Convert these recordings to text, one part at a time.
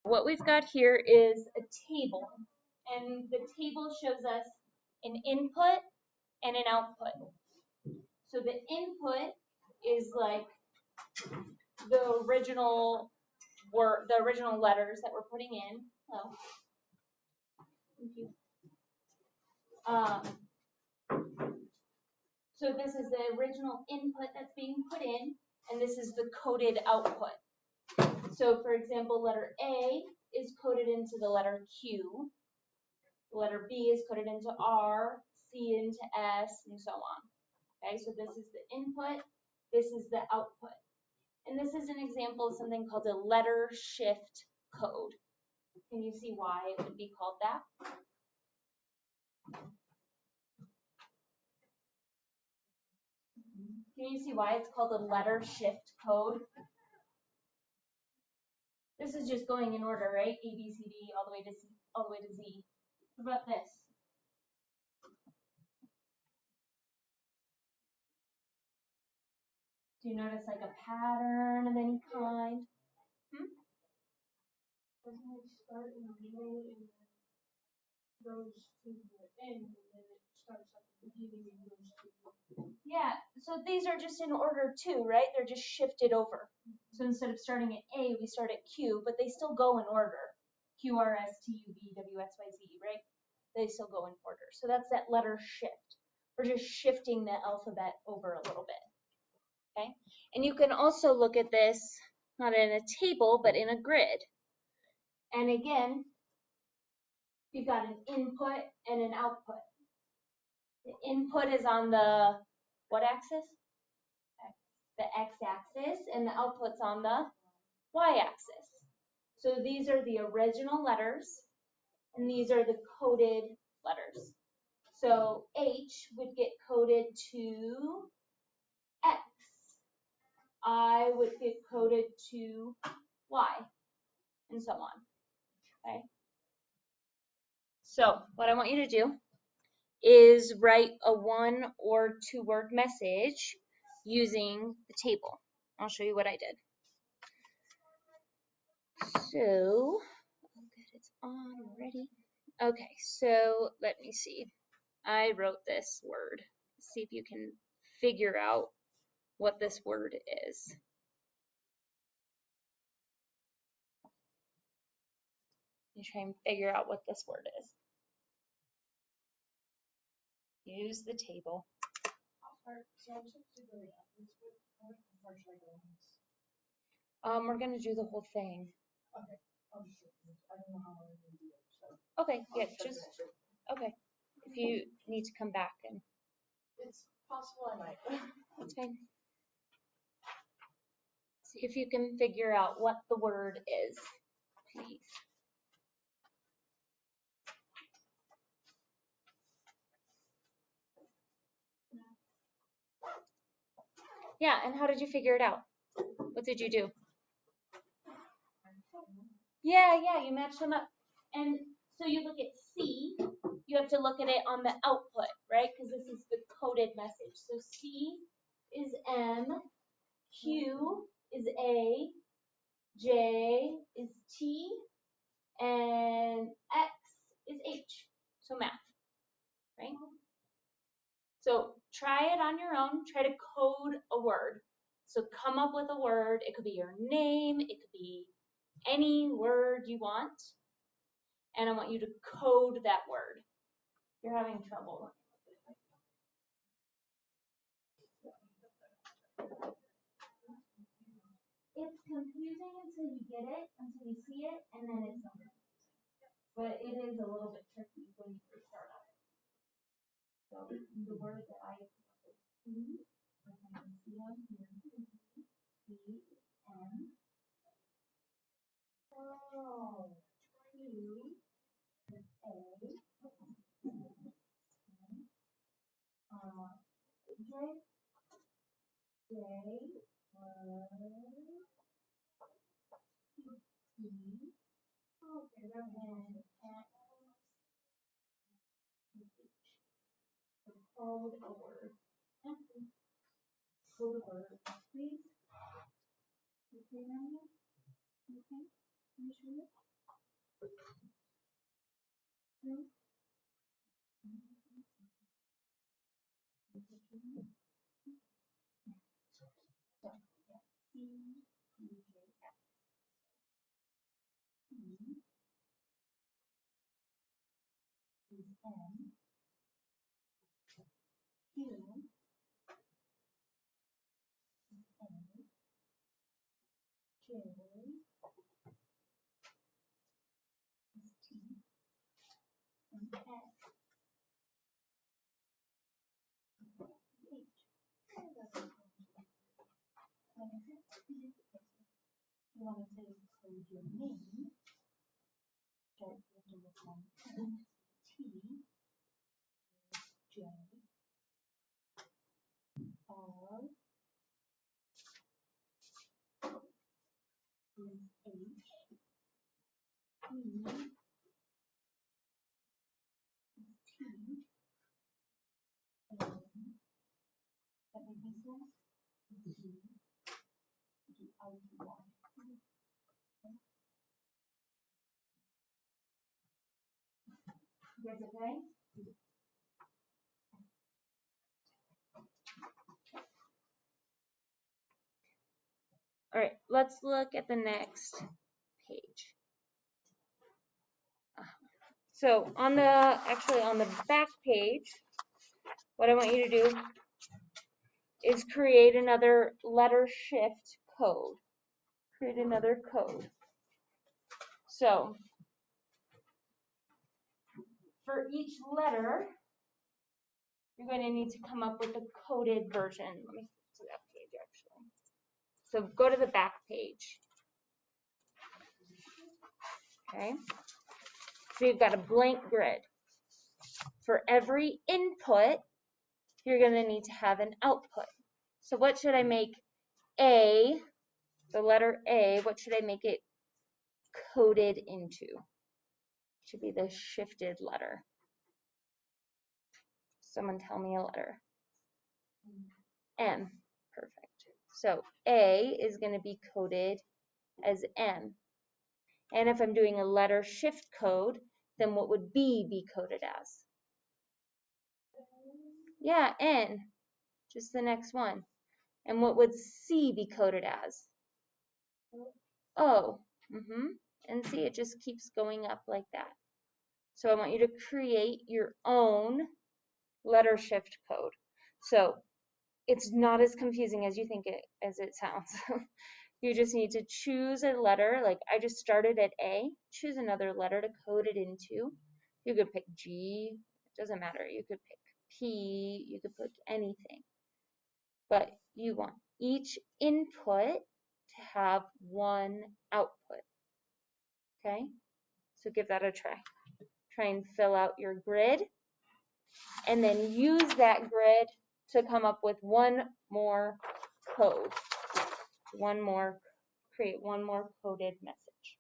what we've got here is a table, and the table shows us an input and an output. So the input is like the original word, the original letters that we're putting in. Hello. Thank you. So this is the original input that's being put in, and this is the coded output. So for example, letter A is coded into the letter Q, the letter B is coded into R, C into S, and so on. Okay, so this is the input, this is the output. And this is an example of something called a letter shift code. Can you see why it would be called that? Can you see why it's called a letter shift code? This is just going in order, right? A, B, C, D, all the way to Z. What about this? Do you notice like a pattern of any kind? Doesn't it start in the middle and then goes to the end, and then it starts at the beginning and goes to the... Yeah, so these are just in order too, right? They're just shifted over. So instead of starting at A, we start at Q, but they still go in order. Q, R, S, T, U, V, W, X, Y, Z, right? They still go in order. So that's that letter shift. We're just shifting the alphabet over a little bit, okay? And you can also look at this, not in a table, but in a grid. And again, you've got an input and an output. The input is on the what axis? The x-axis, and the output's on the y-axis. So these are the original letters, and these are the coded letters. So H would get coded to X. I would get coded to Y, and so on. Okay. So what I want you to do is write a 1 or 2 word message using the table. I'll show you what I did. So, oh good, it's on already. Okay, so let me see. I wrote this word. See if you can figure out what this word is. You try and figure out what this word is. Use the table. We're going to do the whole thing. Okay. I don't know how I'm going to do it. So. Okay, yeah, just, okay. If you need to come back and. It's possible I might. That's fine. See if you can figure out what the word is, please. Yeah, and how did you figure it out? What did you do? Yeah, you match them up. And so you look at C, you have to look at it on the output, right? Because this is the coded message. So C is M, Q is A, J is T, and X is H. So math, right? So try it on your own. Try to code a word. So come up with a word. It could be your name. It could be any word you want. And I want you to code that word. You're having trouble. It's confusing until you get it, until you see it, and then it's not confusing. But it is a little bit tricky when you first start out. So the word that I C, M, O, Q, A, J, and X, so code a word. Code a word, please. Okay, Rania? Okay, are you sure? You want to say include your name, start with number 1, T, J, R, H, E, T, N, that make sense? D, D, I, T, Y. You guys okay? All right, let's look at the next page. So on the back page, what I want you to do is create another letter shift code. Create another code. So for each letter, you're going to need to come up with a coded version. Let me flip to that page actually. So go to the back page. Okay. So you've got a blank grid. For every input, you're going to need to have an output. So what should I make A, the letter A, what should I make it coded into? Should be the shifted letter. Someone tell me a letter. M. Perfect. So A is going to be coded as M. And if I'm doing a letter shift code, then what would B be coded as? Yeah, N. Just the next one. And what would C be coded as? O. And see, it just keeps going up like that. So I want you to create your own letter shift code. So it's not as confusing as you think as it sounds. You just need to choose a letter. Like I just started at A. Choose another letter to code it into. You could pick G. It doesn't matter. You could pick P. You could pick anything. But you want each input to have one output. Okay? So give that a try. Try and fill out your grid. And then use that grid to come up with one more code. Create one more coded message.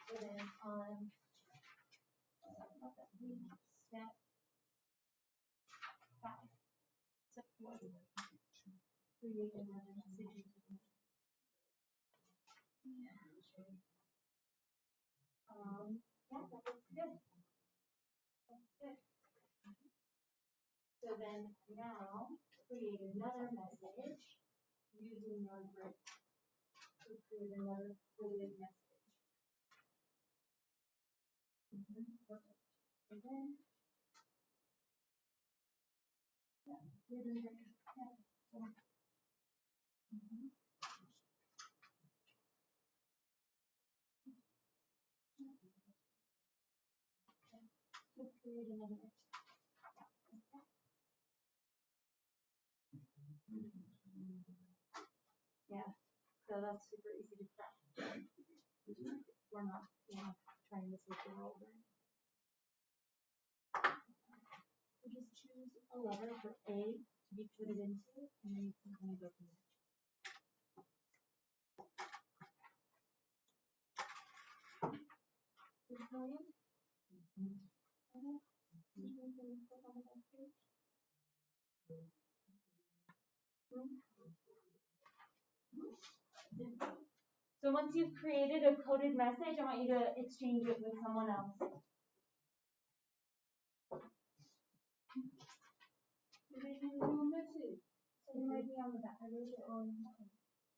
So then on step 5, step 4, create another message. Yeah, that looks good. That's good. So then now create another message using your grid. So create another coded message. Perfect. And then you're doing great. create another extra. Yeah, so that's super easy to craft. We're not trying this with the world right now. We just choose a letter for A to be fitted into, and then you can kind of go from there. So once you've created a coded message, I want you to exchange it with someone else. You're making a new message. So you might be on the back. I wrote it on phone.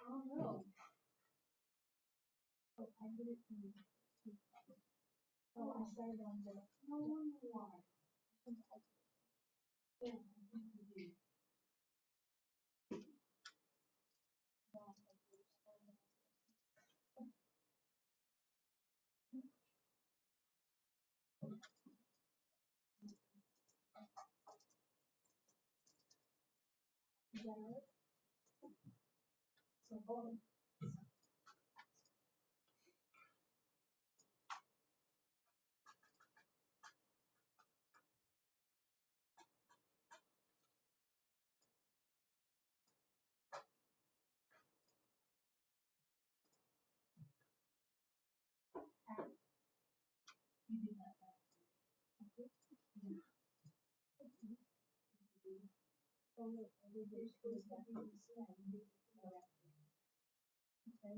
Oh no. Oh, I did it from I started on the No wonder why. Yeah. Is that right? So boring. You do that. Okay. Oh, look, I did this for that. Okay.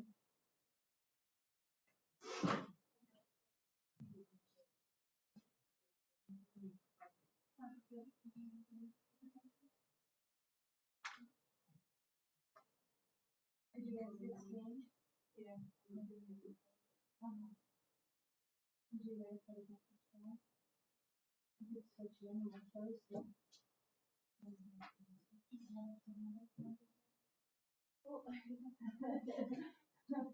Did you guys get change? Yeah. Did you guys put it up for sale? You could switch in on those. Oh. Yep.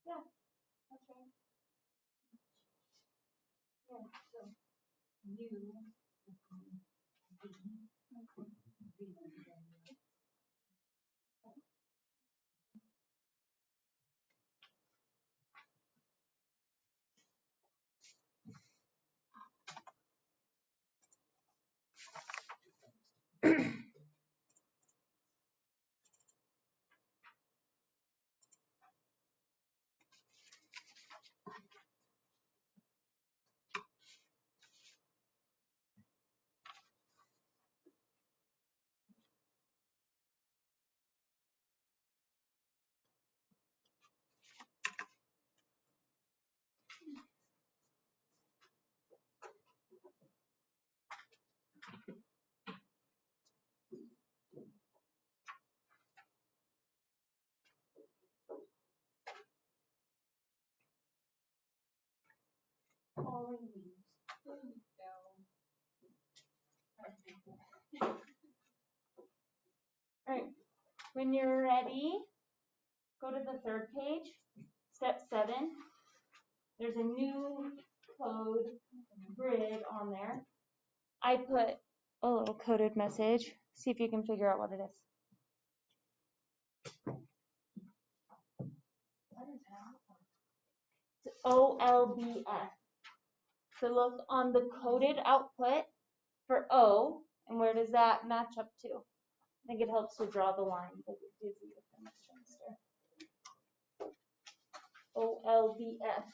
Yeah, that's right. Yeah, so you. Falling leaves. All right, when you're ready, go to the third page, step 7. There's a new code grid on there. I put a little coded message. See if you can figure out what it is. It's OLBF. So look on the coded output for O, and where does that match up to? I think it helps to draw the lines. I get dizzy with them OLBF.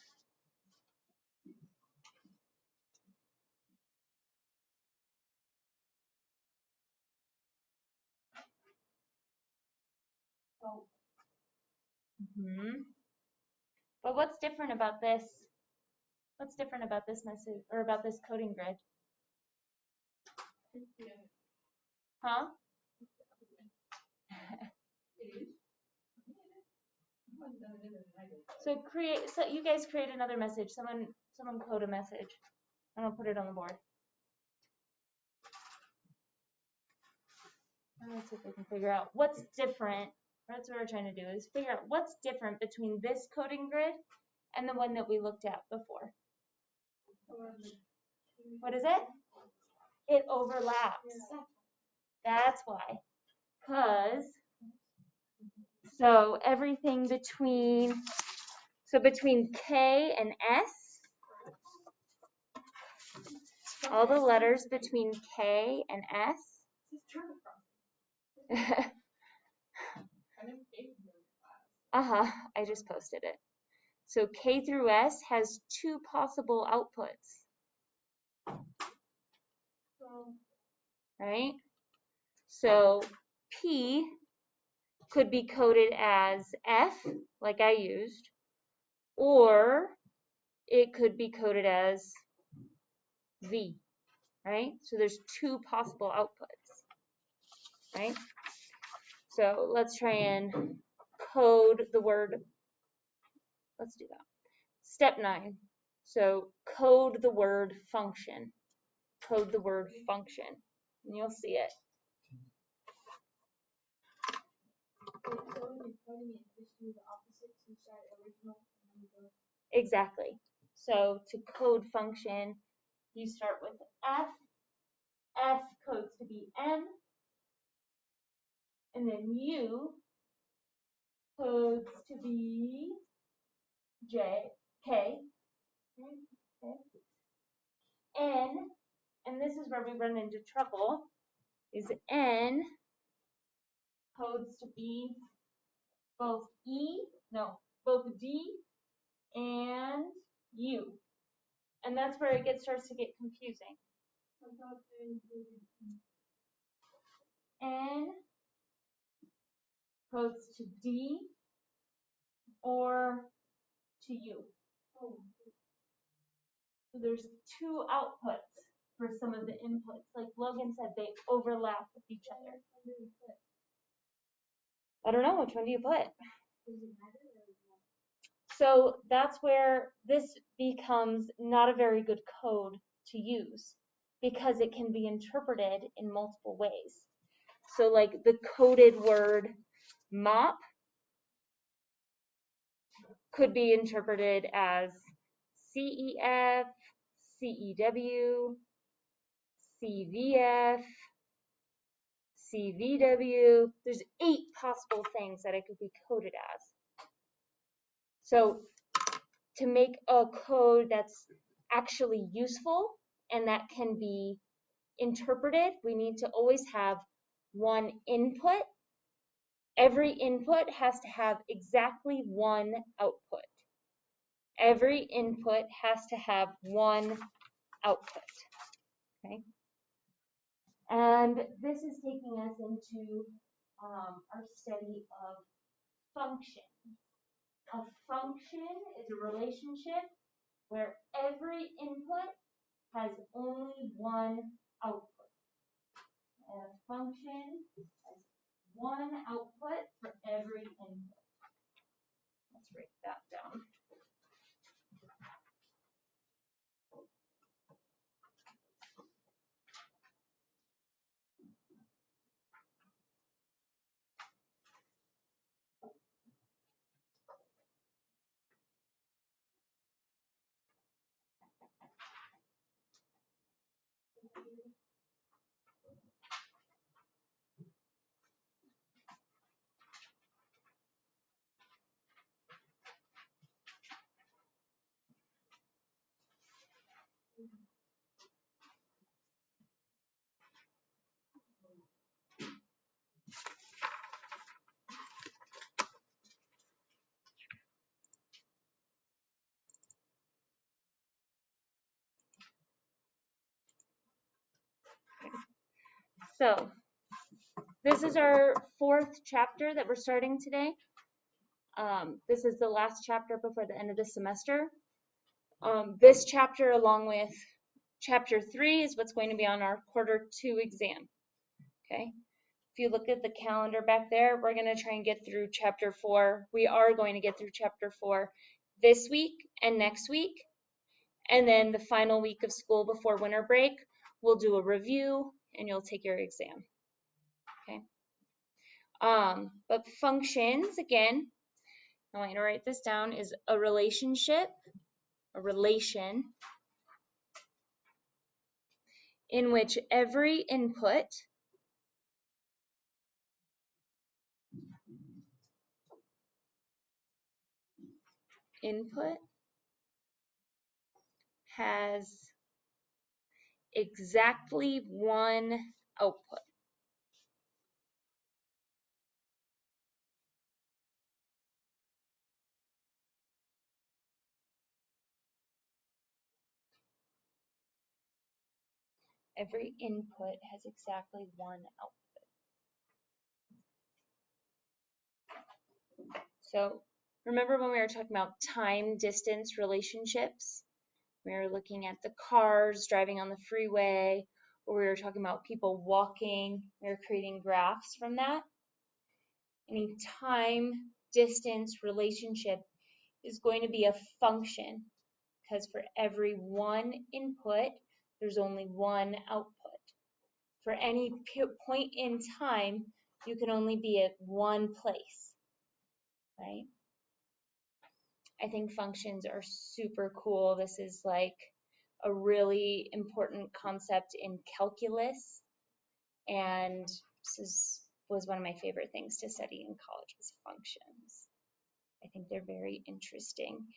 Oh. But what's different about this? What's different about this message or about this coding grid? Huh? So you guys create another message. Someone code a message. And I'll put it on the board. Let's see if we can figure out what's different. That's what we're trying to do, is figure out what's different between this coding grid and the one that we looked at before. What is it? It overlaps. That's why. So everything between K and S, all the letters between K and S. I just posted it. So K through S has 2 possible outputs. Right? So P could be coded as F, like I used, or it could be coded as V, right? So there's 2 possible outputs, right? So let's try and code the word. Let's do that. Step 9. So code the word function. Code the word function, and you'll see it. Exactly. So to code function, you start with F. S codes to be M. And then U codes to be K. Okay. N, and this is where we run into trouble, is N codes to be both both D and U. And that's where it starts to get confusing. N codes to D or to U. So there's two outputs for some of the inputs. Like Logan said, they overlap with each other. I don't know, which one do you put? So that's where this becomes not a very good code to use because it can be interpreted in multiple ways. So like the coded word mop could be interpreted as CEF, CEW, CVF, CVW. There's 8 possible things that it could be coded as. So to make a code that's actually useful and that can be interpreted, we need to always have one input. Every input has to have exactly one output. Every input has to have one output. Okay? And this is taking us into our study of functions. A function is a relationship where every input has only one output. And a function has one output for every input. Let's write that down. So this is our 4th chapter that we're starting today. This is the last chapter before the end of the semester. This chapter, along with chapter 3, is what's going to be on our quarter 2 exam. Okay. If you look at the calendar back there, we're going to try and get through chapter 4. We are going to get through chapter 4 this week and next week. And then the final week of school before winter break, we'll do a review and you'll take your exam. Okay. But functions, again, I want you to write this down, is a relationship, a relation, in which every input has exactly one output. Every input has exactly one output. So remember when we were talking about time-distance relationships? We were looking at the cars driving on the freeway, or we were talking about people walking. We were creating graphs from that. Any time-distance relationship is going to be a function because for every one input, there's only one output. For any point in time, you can only be at one place, right? I think functions are super cool. This is like a really important concept in calculus, and was one of my favorite things to study in college was functions. I think they're very interesting,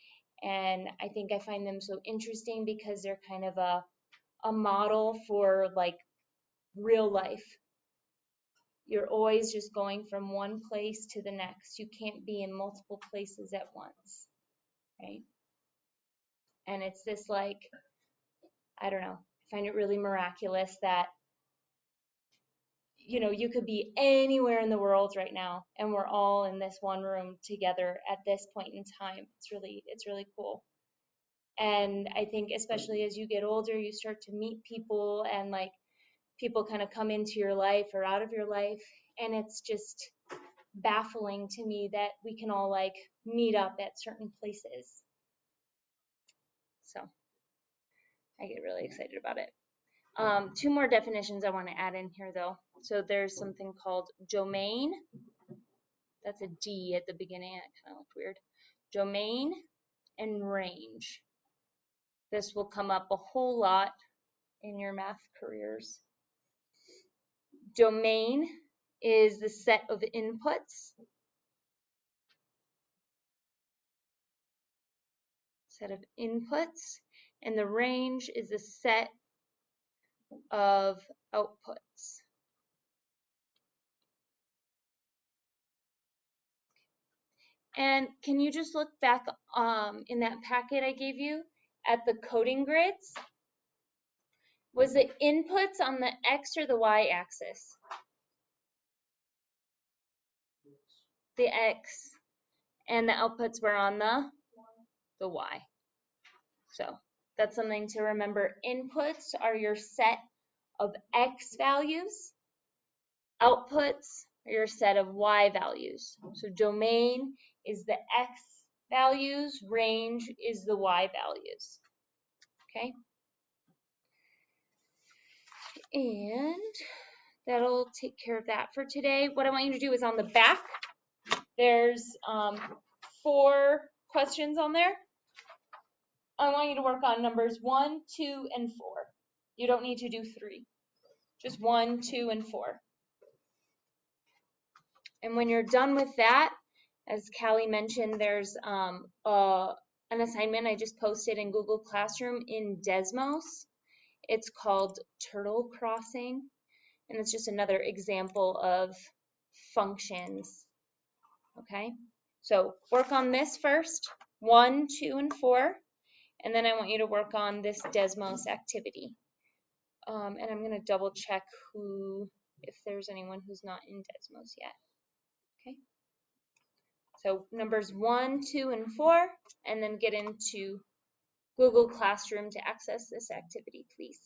and I think I find them so interesting because they're kind of a a model for like real life. You're always just going from one place to the next. You can't be in multiple places at once, right? And it's this like, I don't know, I find it really miraculous that, you know, you could be anywhere in the world right now and we're all in this one room together at this point in time. It's really cool. And I think especially as you get older, you start to meet people and like people kind of come into your life or out of your life. And it's just baffling to me that we can all like meet up at certain places. So I get really excited about it. Two more definitions I want to add in here though. So there's something called domain. That's a D at the beginning. That kind of looked weird. Domain and range. This will come up a whole lot in your math careers. Domain is the set of inputs. And the range is a set of outputs. And can you just look back in that packet I gave you at the coding grids? Was the inputs on the X or the Y axis? The X. And the outputs were on the Y. So that's something to remember. Inputs are your set of X values. Outputs are your set of Y values. So domain is the X values, range is the Y values. Okay? And that'll take care of that for today. What I want you to do is on the back, there's 4 questions on there. I want you to work on numbers 1, 2, and 4. You don't need to do 3. Just 1, 2, and 4. And when you're done with that, as Callie mentioned, there's an assignment I just posted in Google Classroom in Desmos. It's called Turtle Crossing, and it's just another example of functions. Okay, so work on this first, 1, 2, and 4, and then I want you to work on this Desmos activity. And I'm going to double check if there's anyone who's not in Desmos yet. Okay. So numbers 1, 2, and 4, and then get into Google Classroom to access this activity, please.